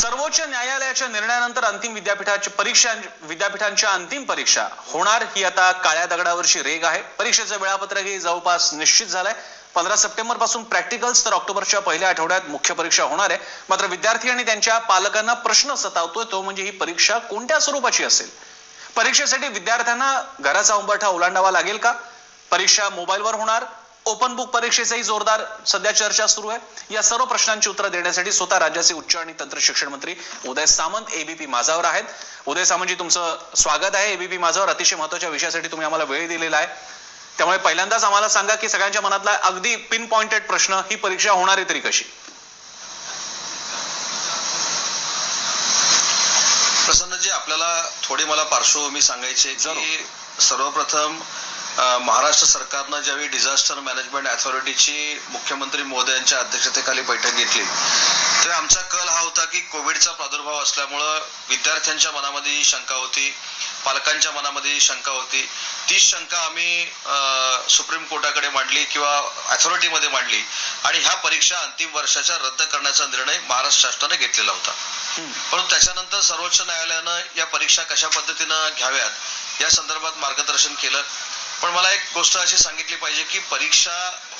सर्वोच्च न्यायालयाच्या निर्णयानंतर अंतिम विद्यापीठांच्या अंतिम परीक्षा होणार ही आता काळ्या दगडावरची रेघ आहे। परीक्षेचं वेळापत्रकही जवळपास निश्चित झालंय। 15 सप्टेंबर पासून प्रॅक्टिकल्स तर ऑक्टोबरच्या पहिल्या आठवड्यात मुख्य परीक्षा होणार आहे। मात्र विद्यार्थी आणि त्यांच्या पालकांना प्रश्न सतावतोय तो म्हणजे ही परीक्षा कोणत्या स्वरूपाची असेल। परीक्षेसाठी विद्यार्थ्यांना घराचा उंबरठा ओलांडावा लागेल का? परीक्षा मोबाईलवर होणार? ओपन बुक परीक्षेचाही जोरदार सध्या चर्चा सुरू आहे। या सर्व प्रश्नांची उत्तरं देण्यासाठी स्वतः राज्याचे उच्च आणि तंत्र शिक्षण मंत्री उदय सामंत एबीपी माझावर आहेत। उदय सामंतजी, तुमचं स्वागत आहे एबीपी माझावर। अतिशय महत्त्वाच्या विषयासाठी तुम्ही आम्हाला वेळ दिलेला आहे, त्यामुळे पहिल्यांदाच आम्हाला सांगा की सगळ्यांच्या मनातला अगदी पिन पॉइंटेड प्रश्न, ही परीक्षा होणार तरी कशी? प्रसन्नजी, आपल्याला थोडी मला पार्श्वभूमी सांगायची की सर्वप्रथम महाराष्ट्र सरकारनं ज्यावेळी डिझास्टर मॅनेजमेंट अथॉरिटीची मुख्यमंत्री महोदयांच्या अध्यक्षतेखाली बैठक घेतली तेव्हा आमचा कल हा होता की कोविडचा प्रादुर्भाव असल्यामुळं विद्यार्थ्यांच्या मनामध्ये ही शंका होती, पालकांच्या मनामध्ये ही शंका होती। तीच शंका आम्ही सुप्रीम कोर्टाकडे मांडली किंवा अथॉरिटीमध्ये मांडली आणि ह्या परीक्षा अंतिम वर्षाच्या रद्द करण्याचा निर्णय महाराष्ट्र शासनाने घेतलेला होता। परंतु त्याच्यानंतर सर्वोच्च न्यायालयानं या परीक्षा कशा पद्धतीनं घ्याव्यात या संदर्भात मार्गदर्शन केलं। पण मला एक गोष्ट अशी सांगितली पाहिजे की परीक्षा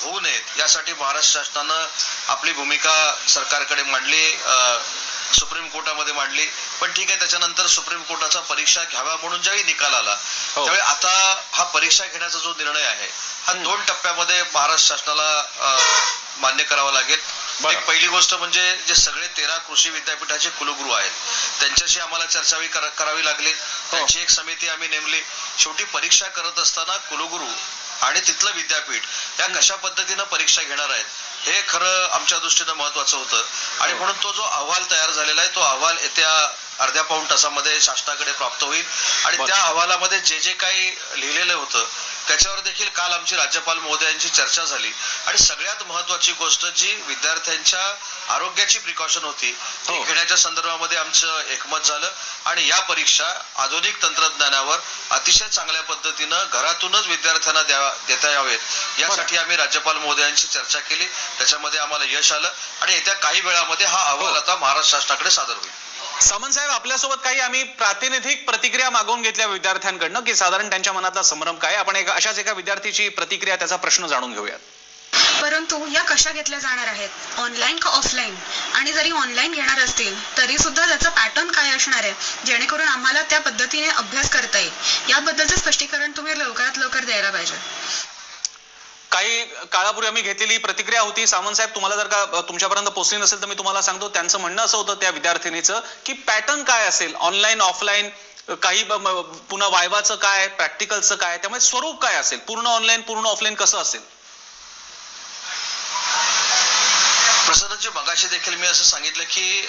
होऊ नयेत यासाठी महाराष्ट्र शासनानं आपली भूमिका सरकारकडे मांडली, सुप्रीम कोर्टामध्ये मांडली। पण ठीक आहे, त्याच्यानंतर सुप्रीम कोर्टाचा परीक्षा घ्यावा म्हणून ज्यावेळी निकाल आला त्यावेळी आता हा परीक्षा घेण्याचा जो निर्णय आहे हा 2 टप्प्यामध्ये महाराष्ट्र शासनाला मान्य करावा लागेल। एक पहिली गोष्ट म्हणजे जे सगळे 13 कृषी विद्यापीठाचे कुलगुरू आहेत त्यांच्याशी आम्हाला चर्चा करावी लागली। त्यांची एक समिती आम्ही नेमली। शेवटी परीक्षा करत असताना कुलगुरू आणि तिथलं विद्यापीठ या कशा पद्धतीनं परीक्षा घेणार आहेत हे खरं आमच्या दृष्टीनं महत्वाचं होतं आणि म्हणून तो जो अहवाल तयार झालेला आहे तो अहवाल येत्या अर्ध्या पाऊण तासामध्ये शासनाकडे प्राप्त होईल आणि त्या अहवालामध्ये जे जे काही लिहिलेलं होतं त्याच्यावर देखील काल आमची राज्यपाल महोदयांची चर्चा झाली आणि सगळ्यात महत्वाची गोष्ट जी विद्यार्थ्यांच्या आरोग्याची प्रिकॉशन होती ती घेण्याच्या संदर्भामध्ये आमचं एकमत झालं आणि या परीक्षा आधुनिक तंत्रज्ञानावर अतिशय चांगल्या पद्धतीनं घरातूनच विद्यार्थ्यांना देता यावेत यासाठी आम्ही राज्यपाल महोदयांची चर्चा केली। त्याच्यामध्ये आम्हाला यश आलं आणि येत्या काही वेळामध्ये हा अहवाल आता महाराष्ट्र शासनाकडे सादर होईल। सामंत साहेब, आपल्यासोबत काही आम्ही प्रातिनिधिक प्रतिक्रिया मागवून घेतल्या विद्यार्थ्यांकडनं की साधारण त्यांच्या मनातला संभ्रम काय। आपण अशाच एका विद्यार्थीची प्रतिक्रिया, त्याचा प्रश्न जाणून घेऊयात। परंतु या कशा घेतल्या जाणार आहेत, ऑनलाईन का ऑफलाईन? आणि जरी ऑनलाईन घेणार असतील तरी सुद्धा त्याचा पॅटर्न काय असणार आहे जेणेकरून आम्हाला त्या पद्धतीने अभ्यास करता येईल, याबद्दलचं स्पष्टीकरण तुम्ही लवकरात लवकर द्यायला पाहिजे। काही काळापूर्वी आम्ही घेतलेली प्रतिक्रिया होती। सामंत साहेब, तुम्हाला जर का तुमच्यापर्यंत पोहोचली नसेल तर मी तुम्हाला सांगतो, त्यांचं म्हणणं असं होतं त्या विद्यार्थिनीचं की पॅटर्न काय असेल, ऑनलाईन ऑफलाईन, काही पुन्हा वायवाचं काय, प्रॅक्टिकलचं काय, त्यामुळे स्वरूप काय असेल, पूर्ण ऑनलाईन पूर्ण ऑफलाईन कसं असेल? प्रसन्नजी, मगाशी देखील मी असं सांगितलं की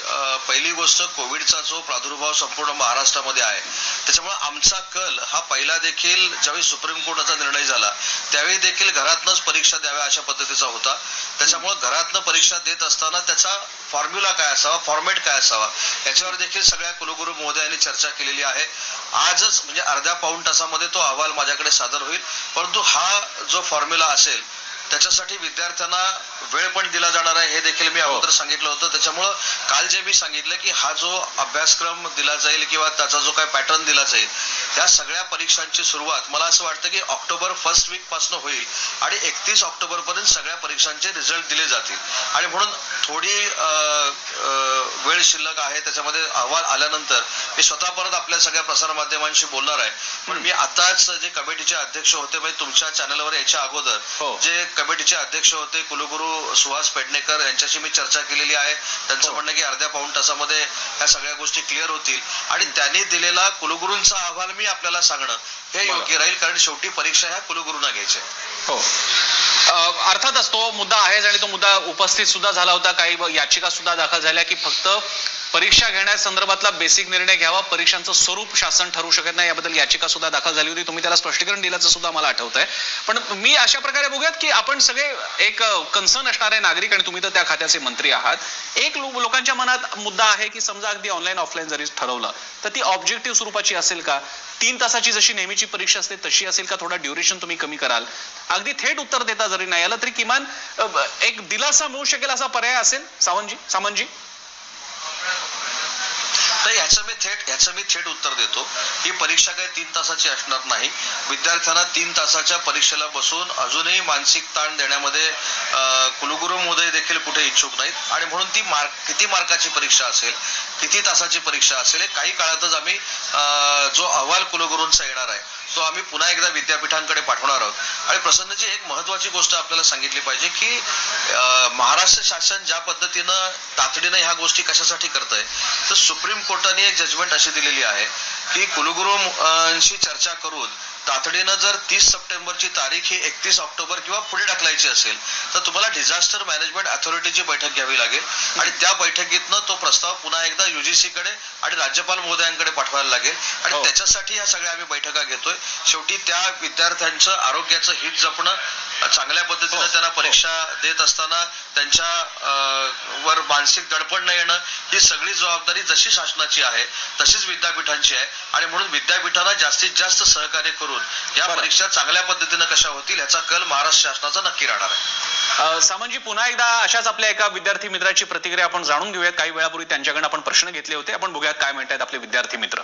पहिली गोष्ट कोविडचा जो प्रादुर्भाव संपूर्ण महाराष्ट्रामध्ये आहे त्याच्यामुळे आमचा कल हा पहिला देखील ज्यावेळी सुप्रीम कोर्टाचा निर्णय झाला त्यावेळी देखील घरातनंच परीक्षा द्याव्या अशा पद्धतीचा होता। त्याच्यामुळे घरातनं परीक्षा देत असताना त्याचा फॉर्म्युला काय असावा, फॉर्मॅट काय असावा याच्यावर देखील सगळ्या कुलगुरू महोदयांनी चर्चा केलेली आहे। आजच म्हणजे अर्ध्या पाऊण तासामध्ये तो अहवाल माझ्याकडे सादर होईल। परंतु हा जो फॉर्म्युला असेल त्याच्यासाठी विद्यार्थ्यांना वेळ पण दिला जाणार आहे हे देखील मी अगोदर सांगितलं होतं। त्याच्यामुळं काल जे मी सांगितलं की हा जो अभ्यासक्रम दिला जाईल किंवा त्याचा जो काही पॅटर्न दिला जाईल त्या सगळ्या परीक्षांची सुरुवात मला असं वाटतं की ऑक्टोबर फर्स्ट वीक पासून होईल आणि 31 ऑक्टोबर पर्यंत सगळ्या परीक्षांचे रिझल्ट दिले जातील आणि म्हणून थोडी वेळ शिल्लक आहे। त्याच्यामध्ये अहवाल आल्यानंतर मी स्वतः परत आपल्या सगळ्या प्रसार माध्यमांशी बोलणार आहे। पण मी आताच जे कमिटीचे अध्यक्ष होते म्हणजे तुमच्या चॅनलवर याच्या अगोदर जे कमिटीचे अध्यक्ष होते कुलगुरू सुहास पेडणेकर यांच्याशी मी चर्चा केलेली आहे। त्यांचं म्हणणं की अर्ध्या पाऊण तासामध्ये ह्या सगळ्या गोष्टी क्लिअर होतील आणि त्यांनी दिलेला कुलगुरूंचा अहवाल मी आपल्याला सांगणं हे योग्य राहील, कारण शेवटी परीक्षा ह्या कुलगुरूंना घ्यायच्या। हो, अर्थातच तो मुद्दा आहेच आणि तो मुद्दा उपस्थित सुद्धा झाला होता। काही याचिका सुद्धा दाखल झाल्या की फक्त परीक्षा घेण्यासंदर्भातला बेसिक निर्णय घ्यावा, परीक्षांचं स्वरूप शासन ठरवू शकत नाही, याबद्दल याचिका सुद्धा दाखल झाली होती। तुम्ही त्याला स्पष्टीकरण दिल्याचं सुद्धा मला आठवत आहे। पण मी अशा प्रकारे बघूयात की आपण सगळे एक कन्सर्न असणारे नागरिक आणि तुम्ही तर त्या खात्याचे मंत्री आहात। एक लोकांच्या मनात मुद्दा आहे की समजा अगदी ऑनलाईन ऑफलाईन जरी ठरवलं तर ती ऑब्जेक्टिव्ह स्वरूपाची असेल का, 3 तासाची जशी नेहमीची परीक्षा असते तशी असेल का, थोडा ड्युरेशन तुम्ही कमी कराल, अगदी थेट उत्तर देता जरी नाही आलं तरी किमान एक दिलासा मिळू शकेल असा पर्याय असेल? सामंतजी नाही, ह्याचं मी थेट उत्तर देतो. ही परीक्षा काही 3 तासाची असणार नाही. विद्यार्थ्यांना 3 तासाच्या परीक्षेला बसून अजूनही मानसिक ताण देण्यामध्ये कुलगुरू महोदय देखील कुठे इच्छुक नाहीत आणि म्हणून ती किती मार्काची परीक्षा असेल, किती तासाची परीक्षा असेल, हे काही काळातच आम्ही जो अहवाल कुलगुरूंचा येणार आहे तो आम्ही पुन्हा एकदा विद्यापीठांकडे पाठवणार आहोत. आणि प्रसन्नजी, एक महत्वाची गोष्ट आपल्याला सांगितली पाहिजे की महाराष्ट्र शासन ज्या पद्धतीनं तातडीनं ह्या गोष्टी कशासाठी करतंय, तर सुप्रीम कोर्टाने एक जजमेंट अशी दिलेली आहे की कुलगुरूंशी चर्चा करून तातडीनं जर 30 सप्टेंबरची तारीख ही 31 ऑक्टोबर किंवा पुढे ढकलायची असेल तर तुम्हाला डिझास्टर मॅनेजमेंट अथॉरिटीची बैठक घ्यावी लागेल आणि त्या बैठकीतनं तो प्रस्ताव पुन्हा एकदा UGC कडे आणि राज्यपाल महोदयांकडे पाठवायला लागेल आणि त्याच्यासाठी ह्या सगळ्या आम्ही बैठका घेतोय. शेवटी त्या विद्यार्थ्यांचं आरोग्याचं हित जपणं, चांगल्या पद्धतीनं त्यांना परीक्षा देत असताना त्यांच्या वर मानसिक दडपण न येणं, ही सगळी जबाबदारी जशी शासनाची आहे तशीच विद्यापीठांची आहे आणि म्हणून विद्यापीठांना जास्तीत जास्त सहकार्य करून या परीक्षा चांगल्या पद्धतीनं कशा होतील याचा कल महाराष्ट्र शासनाचा नक्की राहणार आहे. सामंतजी, पुन्हा एकदा अशाच आपल्या एका विद्यार्थी मित्राची प्रतिक्रिया आपण जाणून घेऊयात. काही वेळापूर्वी त्यांच्याकडे आपण प्रश्न घेतले होते, आपण बघूयात काय म्हणतात आपले विद्यार्थी मित्र.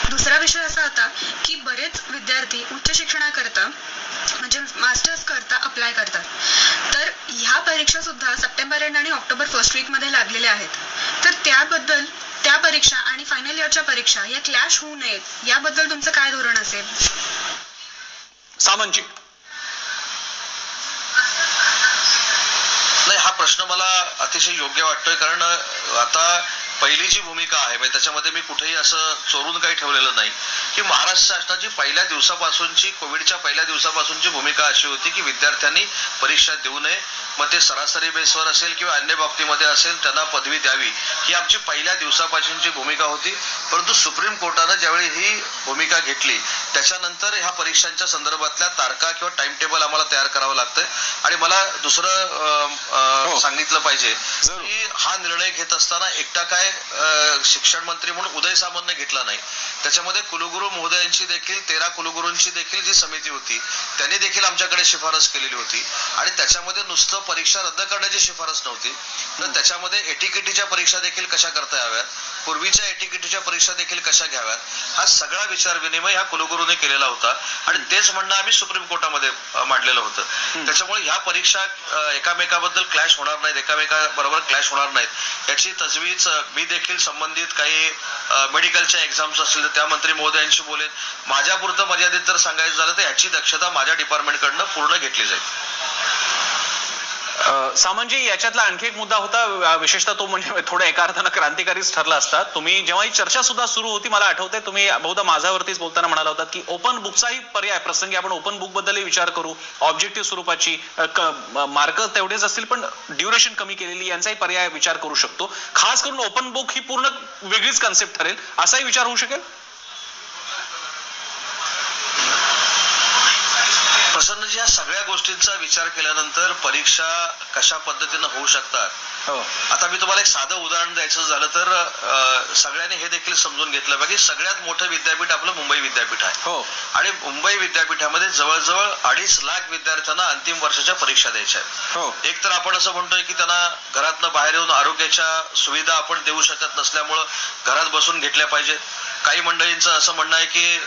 दुसरा विषय असा होता की बरेच विद्यार्थी उच्च शिक्षणाकरता म्हणजे मास्टर्स करता अप्लाय करतात, तर ह्या परीक्षा सुद्धा सप्टेंबर एंड आणि ऑक्टोबर फर्स्ट वीक मध्ये लागलेल्या आहेत. तर त्याबद्दल त्या परीक्षा आणि फायनल इयरच्या परीक्षा या क्लॅश होऊ नयेत याबद्दल तुमचं काय धोरण असेल? सामंतजी. नाही, हा प्रश्न मला अतिशय योग्य वाटतोय, कारण आता पहिली जी भूमिका आहे म्हणजे त्याच्यामध्ये मी कुठेही असं चोरून काही ठेवलेलं नाही की महाराष्ट्र शासनाची पहिल्या दिवसापासूनची, कोविडच्या पहिल्या दिवसापासूनची भूमिका अशी होती की विद्यार्थ्यांनी परीक्षा देऊ नये, मग ते सरासरी बेसवर असेल किंवा अन्य बाबतीमध्ये असेल त्यांना पदवी द्यावी, ही आमची पहिल्या दिवसापासूनची भूमिका होती. परंतु सुप्रीम कोर्टानं ज्यावेळी ही भूमिका घेतली त्याच्यानंतर ह्या परीक्षांच्या संदर्भातल्या तारखा किंवा टाइम टेबल आम्हाला तयार करावं लागतंय. आणि मला दुसरं सांगितलं पाहिजे की हा निर्णय घेत असताना एकटा काय शिक्षण मंत्री म्हणून उदय सामंतने घेतला नाही, त्याच्यामध्ये कुलगुरू महोदयांची देखील 13 कुलगुरूंची देखील जी समिती होती त्यांनी देखील आमच्याकडे शिफारस केलेली होती आणि त्याच्यामध्ये नुसतं परीक्षा रद्द करण्याची शिफारस नव्हती, तर त्याच्यामध्ये एटीकेटीच्या परीक्षा देखील कशा करता याव्यात, पूर्वीच्या एटीकेटीच्या परीक्षा देखील कशा घ्याव्यात, हा सगळा विचार विनिमय ह्या कुलगुरूने केलेला होता आणि तेच म्हणणं आम्ही सुप्रीम कोर्टामध्ये मांडलेलं होतं. त्याच्यामुळे ह्या परीक्षा एकामेकाबद्दल क्लॅश होणार नाहीत, एकामेकाबरोबर क्लॅश होणार नाहीत याची तजवीज मी देखील संबंधित काही मेडिकलच्या एक्झाम्स असतील तर त्या मंत्री महोदयांशी बोलेन. माझ्यापुरतं मर्यादित जर सांगायचं झालं तर याची दक्षता माझ्या डिपार्टमेंटकडनं पूर्ण घेतली जाईल. सामंतजी, याच्यातला आणखी एक मुद्दा होता, विशेषतः तो म्हणजे थोडं एका अर्थानं क्रांतिकारीच ठरला असता. तुम्ही जेव्हा ही चर्चा सुद्धा सुरू होती, मला आठवतंय तुम्ही बहुधा माझ्यावरतीच बोलताना म्हणाला होता की ओपन बुकचाही पर्याय प्रसंगी आपण ओपन बुक बद्दलही विचार करू, ऑब्जेक्टिव्ह स्वरूपाची मार्क तेवढेच असतील पण ड्युरेशन कमी केलेली, यांचाही पर्याय विचार करू शकतो. खास करून ओपन बुक ही पूर्ण वेगळीच कन्सेप्ट ठरेल, असाही विचार होऊ शकेल? प्रसन्नजी, या सगळ्या गोष्टींचा विचार केल्यानंतर परीक्षा कशा पद्धतीनं होऊ शकतात, आता मी तुम्हाला एक साधं उदाहरण द्यायचं झालं तर सगळ्यांनी हे देखील समजून घेतलं पाहिजे, सगळ्यात मोठं विद्यापीठ आपलं मुंबई विद्यापीठ आहे आणि मुंबई विद्यापीठामध्ये जवळजवळ 2.5 लाख विद्यार्थ्यांना अंतिम वर्षाच्या परीक्षा द्यायच्या आहेत. एक तर आपण असं म्हणतोय की त्यांना घरातनं बाहेर येऊन आरोग्याच्या सुविधा आपण देऊ शकत नसल्यामुळं घरात बसून घेतल्या पाहिजेत. काही मंडळींचं असं म्हणणं आहे की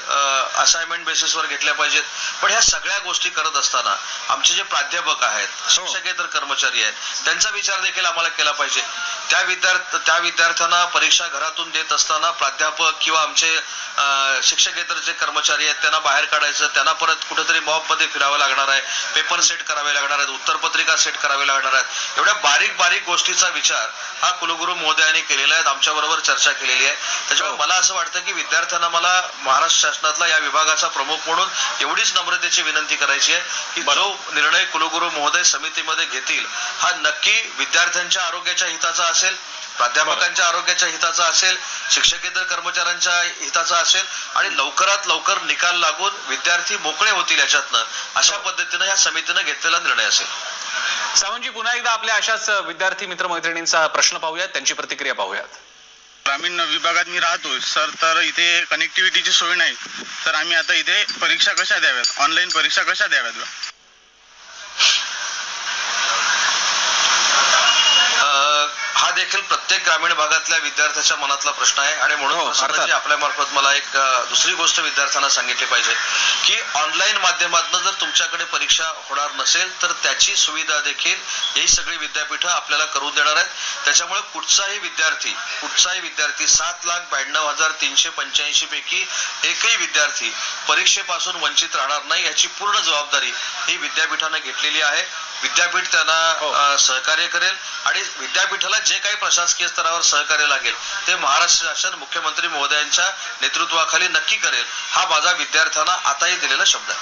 असाइनमेंट बेसिसवर घेतल्या पाहिजेत. पण ह्या सगळ्या गोष्टी करत असताना आमचे जे प्राध्यापक आहेत, शिक्षकेतर कर्मचारी आहेत, त्यांचा विचार देखील आम्हाला केला पाहिजे. त्या विद्यार्थ्यांना परीक्षा घरातून देत असताना प्राध्यापक किंवा आमचे शिक्षकेतरचे कर्मचारी आहेत त्यांना बाहेर काढायचं, त्यांना परत कुठेतरी मॉबमध्ये फिरावं लागणार आहे, पेपर सेट करावे लागणार आहेत, उत्तरपत्रिका सेट करावे लागणार आहेत. एवढ्या बारीक बारीक गोष्टीचा विचार हा कुलगुरू महोदयांनी केलेला आहे, आमच्याबरोबर चर्चा केलेली आहे. त्याच्यामुळे मला असं वाटतं की विद्यार्थ्यांना मला महाराष्ट्र शासनातला या विभागाचा प्रमुख म्हणून एवढीच नम्रतेची विनंती करायची आहे की जो निर्णय कुलगुरू महोदय समितीमध्ये घेतील हा नक्की विद्यार्थ्यांच्या आरोग्याच्या हिताचा असेल, प्राध्यापकांच्या आरोग्याच्या हिताचा असेल, शिक्षकेतर कर्मचाऱ्यांच्या हिताचा असेल आणि लवकरात लवकर निकाल लागून विद्यार्थी मोकळे होतील याच्यातनं, अशा पद्धतीनं या समितीनं घेतलेला निर्णय असेल. सावंतजी, पुन्हा एकदा आपल्या अशाच विद्यार्थी मित्रमैत्रिणींचा प्रश्न पाहूयात, त्यांची प्रतिक्रिया पाहूयात. ग्रामीण विभागात मी राहतो सर, तर इथे कनेक्टिव्हिटीची सोय नाही, तर आम्ही आता इथे परीक्षा कशा द्याव्यात, ऑनलाईन परीक्षा कशा द्याव्यात? हा देखील प्रत्येक ग्रामीण भागातल्या विद्यार्थ्याच्या मनातला प्रश्न आहे आणि म्हणून प्रसन्नजी आपल्या मार्फत मला एक दुसरी गोष्ट विद्यार्थ्यांना सांगितली पाहिजे की ऑनलाईन माध्यमातून जर तुमच्याकडे परीक्षा होणार नसेल तर त्याची सुविधा देखील ही सगळी विद्यापीठं आपल्याला करून देणार आहेत. त्याच्यामुळे कुठचाही विद्यार्थी 7,92,385 पैकी एकही विद्यार्थी परीक्षेपासून वंचित राहणार नाही याची पूर्ण जबाबदारी ही विद्यापीठाने घेतलेली आहे. विद्यापीठ त्यांना सहकार्य करेल आणि विद्यापीठाला जे काही प्रशासकीय स्तरावर सहकार्य लागेल ते महाराष्ट्र शासन मुख्यमंत्री महोदयांच्या नेतृत्वाखाली नक्की करेल हा माझा विद्यार्थ्यांना आताही दिलेला शब्द आहे.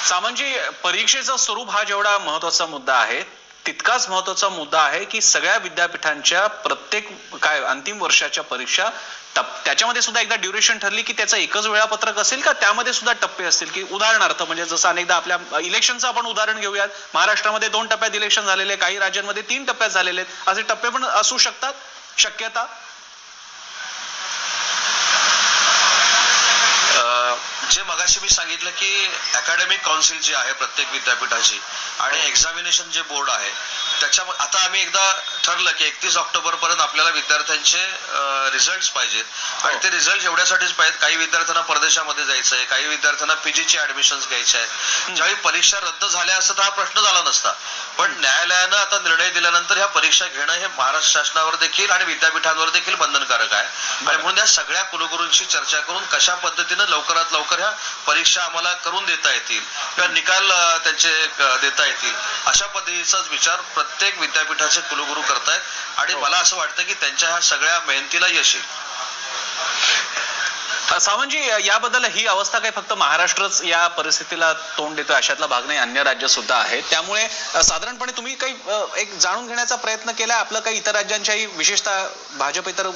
सामंतजी, परीक्षेचं स्वरूप हा जेवढा महत्वाचा मुद्दा आहे तितकाच महत्वाचा मुद्दा आहे की सगळ्या विद्यापीठांच्या प्रत्येक अंतिम वर्षाच्या परीक्षा त्याच्यामध्ये सुद्धा एकदा ड्युरेशन ठरली की त्याचं एकच वेळापत्रक असेल का त्यामध्ये सुद्धा टप्पे असतील की उदाहरणार्थ म्हणजे जसं अनेकदा आपल्या इलेक्शनचं आपण उदाहरण घेऊयात. महाराष्ट्रामध्ये 2 टप्प्यात इलेक्शन झालेले, काही राज्यांमध्ये 3 टप्प्यात झालेले आहेत. असे टप्पे पण असू शकतात, शक्यता? जे मगाशी मी सांगितलं की अकॅडमिक काउन्सिल जी आहे प्रत्येक विद्यापीठाची आणि एक्झामिनेशन जे बोर्ड आहे त्याच्यामध्ये आता आम्ही एकदा ठरलं की 31 ऑक्टोबर पर्यंत आपल्याला विद्यार्थ्यांचे रिझल्ट पाहिजेत आणि ते रिझल्ट एवढ्यासाठीच पाहिजेत. काही विद्यार्थ्यांना परदेशामध्ये जायचं आहे, काही विद्यार्थ्यांना पीजीची ऍडमिशन घ्यायचे आहेत. ज्यावेळी परीक्षा रद्द झाल्या असता तर हा प्रश्न झाला नसता, पण न्यायालयानं आता निर्णय दिल्यानंतर ह्या परीक्षा घेणं हे महाराष्ट्र शासनावर देखील आणि विद्यापीठांवर देखील बंधनकारक आहे आणि म्हणून या सगळ्या कुलगुरूंशी चर्चा करून कशा पद्धतीनं लवकरात लवकर ह्या परीक्षा आम्हाला करून देता येतील किंवा निकाल त्यांचे देता येतील अशा पद्धतीचाच विचार प्रत्येक विद्यापीठाचे कुलगुरू करतायत आणि मला असं वाटतं की त्यांच्या ह्या सगळ्या मेहनतीला यश येईल. सावंतजी, याबद्दल ही अवस्था काही फक्त महाराष्ट्रच या परिस्थितीला तोंड देतोय अशातला भाग नाही, अन्य राज्य सुद्धा आहेत. त्यामुळे साधारणपणे तुम्ही काही एक जाणून घेण्याचा प्रयत्न केलाय आपलं काही इतर राज्यांच्याही, विशेषतः भाजप इतर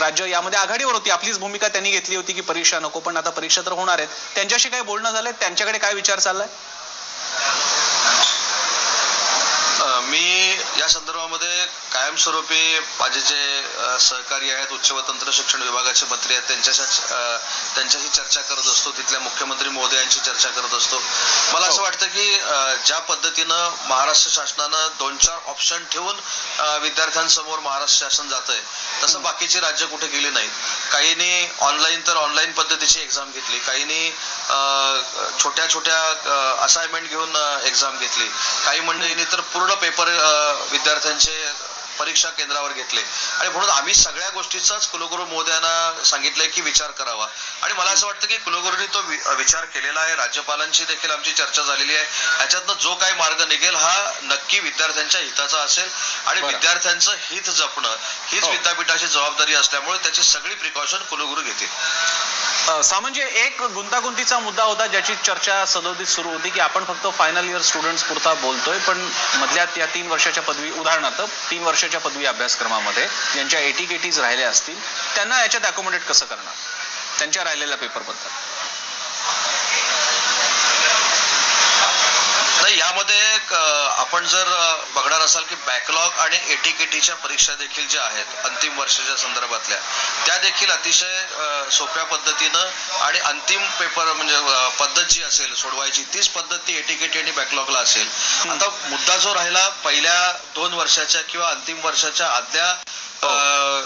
राज्य यामध्ये आघाडीवर होती, आपलीच भूमिका त्यांनी घेतली होती की परीक्षा नको, पण आता परीक्षा तर होणार आहेत. त्यांच्याशी काही बोलणं झालंय? त्यांच्याकडे काय विचार चाललाय? मी या संदर्भामध्ये कायमस्वरूपी माझे जे सहकारी आहेत उच्च व तंत्र शिक्षण विभागाचे मंत्री आहेत त्यांच्याशी चर्चा करत असतो, तिथल्या मुख्यमंत्री महोदयांची चर्चा करत असतो. मला असं वाटतं की ज्या पद्धतीनं महाराष्ट्र शासनानं 2-4 ऑप्शन ठेवून विद्यार्थ्यांसमोर महाराष्ट्र शासन जातंय तसं बाकीची राज्य कुठे गेली नाहीत. काहींनी ऑनलाईन तर ऑनलाईन पद्धतीची एक्झाम घेतली, काहींनी छोट्या छोट्या असाइनमेंट घेऊन एक्झाम घेतली, काही मंडळींनी तर पूर्ण पेपर विद्यार्थ्यांचे परीक्षा केंद्रावर घेतले आणि म्हणून आम्ही सगळ्या गोष्टीचाच कुलगुरू महोदयांना सांगितलंय की विचार करावा आणि मला असं वाटतं की कुलगुरूंनी तो विचार केलेला आहे. राज्यपालांची देखील आमची चर्चा झालेली आहे. याच्यातनं जो काही मार्ग निघेल हा नक्की विद्यार्थ्यांच्या हिताचा असेल आणि विद्यार्थ्यांचं हित जपणं हीच विद्यापीठाची जबाबदारी असल्यामुळे त्याची सगळी प्रिकॉशन कुलगुरू घेतील. सामंतजी, एक गुंतागुंतीचा मुद्दा होता ज्याची चर्चा सदोदित सुरू होती की आपण फक्त फायनल इयर स्टुडंट्स पुरता बोलतोय, पण मधल्या या 3 वर्षाच्या पदवी, उदाहरणार्थ 3 वर्षाच्या पदवी अभ्यासक्रमामध्ये ज्यांच्या एटीकेटीज राहिल्या असतील त्यांना याच्यात अकोमोडेट कसं करणार त्यांच्या राहिलेल्या पेपरबद्दल? नाही, यामध्ये आपण जर बघणार असाल की बॅकलॉग आणि एटीकेटीच्या परीक्षा देखील ज्या आहेत अंतिम वर्षाच्या संदर्भातल्या त्या देखील अतिशय सोप्या पद्धतीनं आणि अंतिम पेपर म्हणजे पद्धत जी असेल सोडवायची तीच पद्धत ती एटीकेटी आणि बॅकलॉगला असेल. आता मुद्दा जो राहिला पहिल्या 2 वर्षाच्या किंवा अंतिम वर्षाच्या आदल्या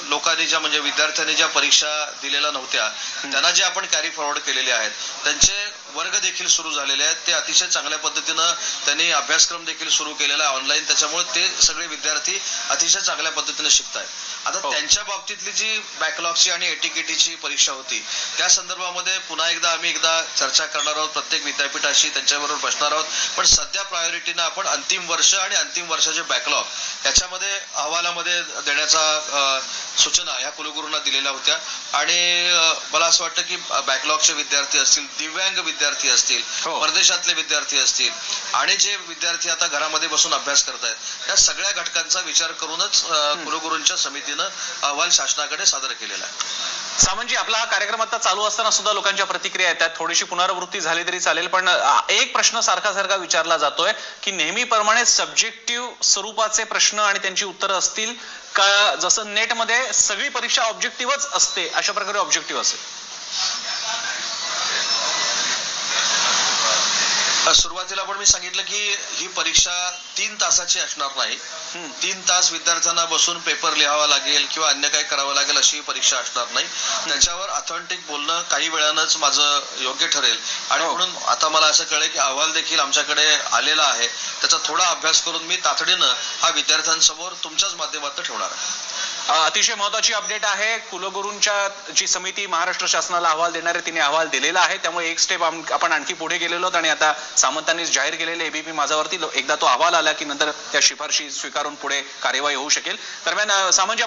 लोकांनी ज्या म्हणजे विद्यार्थ्यांनी ज्या परीक्षा दिलेल्या नव्हत्या त्यांना जे आपण कॅरी फॉरवर्ड केलेले आहेत त्यांचे वर्ग देखील सुरू झालेले आहेत. ते अतिशय चांगल्या पद्धतीनं त्यांनी अभ्यासक्रम देखील सुरू केलेला आहे ऑनलाईन, त्याच्यामुळे ते सगळे विद्यार्थी अतिशय चांगल्या पद्धतीने शिकतायत. आता त्यांच्या बाबतीतली जी बॅकलॉगची आणि एटीकेटीची परीक्षा होती त्या संदर्भामध्ये पुन्हा आम्ही एकदा चर्चा करणार आहोत प्रत्येक विद्यापीठाशी, त्यांच्याबरोबर बसणार आहोत. पण सध्या प्रायोरिटीनं आपण अंतिम वर्ष आणि अंतिम वर्षाचे बॅकलॉग याच्यामध्ये अहवालामध्ये देण्याचा सूचना या कुलगुरूंना दिलेल्या होत्या आणि मला असं वाटतं की बॅकलॉगचे विद्यार्थी असतील, दिव्यांग विद्यार्थी असतील, परदेशातले विद्यार्थी असतील आणि जे विद्यार्थी आता घरामध्ये बसून अभ्यास करतायत या सगळ्या घटकांचा विचार करूनच कुलगुरूंच्या समितीनं अहवाल शासनाकडे सादर केलेला आहे. सामंतजी, आपला हा कार्यक्रम आता चालू असताना सुद्धा लोकांच्या प्रतिक्रिया येतात, थोडीशी पुनरावृत्ती झाली तरी चालेल, पण एक प्रश्न सारखा विचारला जातोय की नेहमीप्रमाणे सब्जेक्टिव्ह स्वरूपाचे प्रश्न आणि त्यांची उत्तरं असतील का जसं नेटमध्ये सगळी परीक्षा ऑब्जेक्टिव्हच असते अशा प्रकारे ऑब्जेक्टिव्ह असेल? सुरुवातीला पण मी सांगितलं की ही परीक्षा 3 तासाची असणार नाही. 3 तास विद्यार्थ्यांना बसून पेपर लिहावा लागेल किंवा अन्य काही करावं लागेल अशी ही परीक्षा असणार नाही. त्याच्यावर ऑथेंटिक बोलणं काही वेळानंच माझं योग्य ठरेल. आणि म्हणून आता मला असं कळलं की अहवाल देखील आमच्याकडे आलेला आहे. त्याचा थोडा अभ्यास करून मी तातडीनं हा विद्यार्थ्यांसमोर तुमच्याच माध्यमातून ठेवणार आहे. अतिशय महत्वाची अपडेट आहे. कुलगुरूंच्या जी समिती महाराष्ट्र शासनाला अहवाल देणार आहे तिने अहवाल दिलेला आहे. त्यामुळे एक स्टेप आपण आणखी पुढे गेलेलो आहोत आणि आता सामंतांनी जाहीर केलेले एबीपी माझावरती एकदा तो अहवाल आला की नंतर त्या शिफारशी स्वीकारून पुढे कार्यवाही होऊ शकेल. दरम्यान सामंत